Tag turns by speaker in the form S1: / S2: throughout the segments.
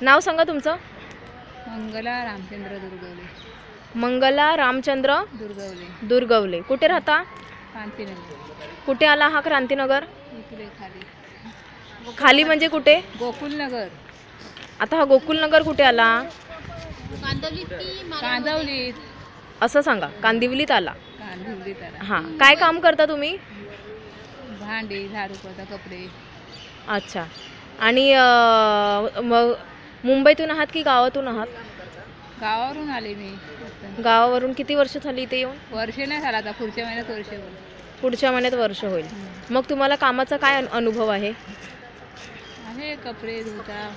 S1: नाव सांगा तुमचं.
S2: मंगला रामचंद्र दुर्गवले.
S1: मंगला रामचंद्र
S2: दुर्गवले.
S1: दुर्गवले. कुठे राहता?
S2: क्रांतीनगर.
S1: कुठे आला हा क्रांतीनगर?
S2: इकडे खाली.
S1: खाली म्हणजे कुठे?
S2: गोकुलनगर.
S1: आता हा गोकुलनगर कुठे आला?
S2: कांदवलीत.
S1: असं सांगा. कांदिवलीत आला.
S2: कांदिवलीत आला.
S1: हां. काय काम करता तुम्ही?
S2: भांडी झाडू करता, कपडे.
S1: अच्छा. आणि मग मुंबईतून आहात की गावातून आहात?
S2: गावावरून आले मी.
S1: गावावरून. किती वर्ष झाली इथे येऊन?
S2: वर्ष नाही झाला, आता पुढच्या महिन्यात वर्ष होईल.
S1: पुढच्या महिन्यात वर्ष होईल. मग तुम्हाला कामाचा काय अनुभव आहे?
S2: आहे कपडे धुता.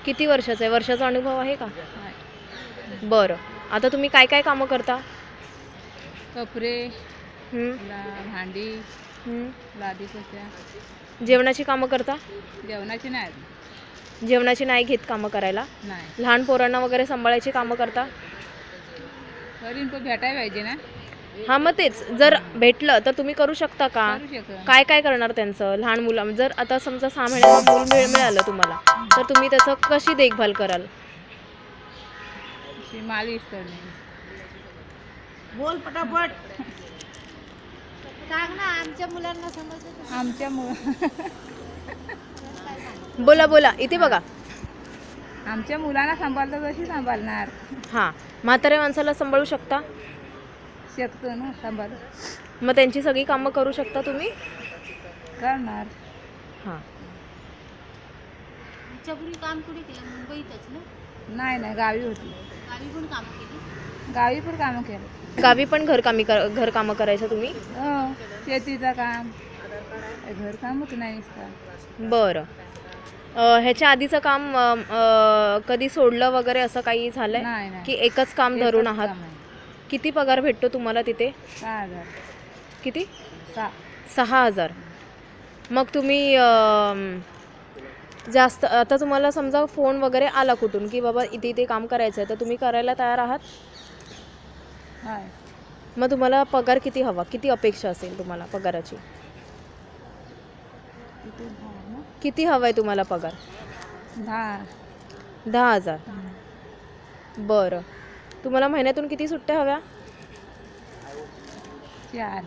S1: किती वर्षाचा आहे? वर्षाचा अनुभव आहे का?
S2: आहे.
S1: बरं. आता तुम्ही काय काय कामं करता?
S2: कपडे,
S1: हं,
S2: भांडी,
S1: हं.
S2: लादी कशा.
S1: जेवणाची कामं करता?
S2: जेवणाची नाही.
S1: जेवणाची नाही घेत कामं करायला?
S2: नाही.
S1: लहान पोरांना वगैरे सांभाळायची कामं करता?
S2: तरी पण भेटायला पाहिजे ना.
S1: हां, मग तेच. जर भेटलं तर तुम्ही करू शकता का?
S2: करू शकतो.
S1: काय काय करणार त्यांचं? लहान मुलं जर आता समजा 6 महिन्याचं मूल मिळालं तुम्हाला, तर तुम्ही त्याचं कशी देखभाल कराल?
S2: मालिश करणे.
S3: बोल पटापट. सांग ना, आमच्या मुलांना समजतं.
S2: आमच्या
S1: बोला बोला. इथे बघा.
S2: आमच्या मुलांना सांभाळता तशी सांभाळणार.
S1: हां. म्हाताऱ्या माणसाला सांभाळू शकता?
S2: शकतो ना सांभाळ.
S1: मग त्यांची सगळी कामं करू शकता तुम्ही?
S2: करणार.
S1: हां.
S3: पूर्वी काम कुठे केलं? मुंबईतच ना?
S2: नाही नाही, गावी होती.
S3: गावी पण कामं केली?
S2: गावी पण कामं केलं.
S1: गावी पण घरकामं करायचं तुम्ही?
S2: हो, शेतीचं काम. घर कामच नाही नुसतं.
S1: बरं. ह्याच्या आधीचं काम कधी सोडलं वगैरे असं काही झालंय?
S2: नाही नाही.
S1: की एकच काम धरून
S2: एकच
S1: आहात?
S2: काम आहे.
S1: किती पगार भेटतो तुम्हाला तिथे?
S2: 6,000.
S1: किती?
S2: 6.
S1: 6,000. मग तुम्ही जास्त आता तुम्हाला समजा फोन वगैरे आला कुठून की बाबा इथे इथे काम करायचं आहे, तर तुम्ही करायला तयार आहात?
S2: हाय.
S1: मग तुम्हाला पगार किती हवा? किती अपेक्षा असेल तुम्हाला पगाराची? किती हवा आहे तुम्हाला पगार?
S2: 10.
S1: 10,000. बरं. तुम्हाला महिन्यातून किती सुट्ट्या हव्या?
S2: 4.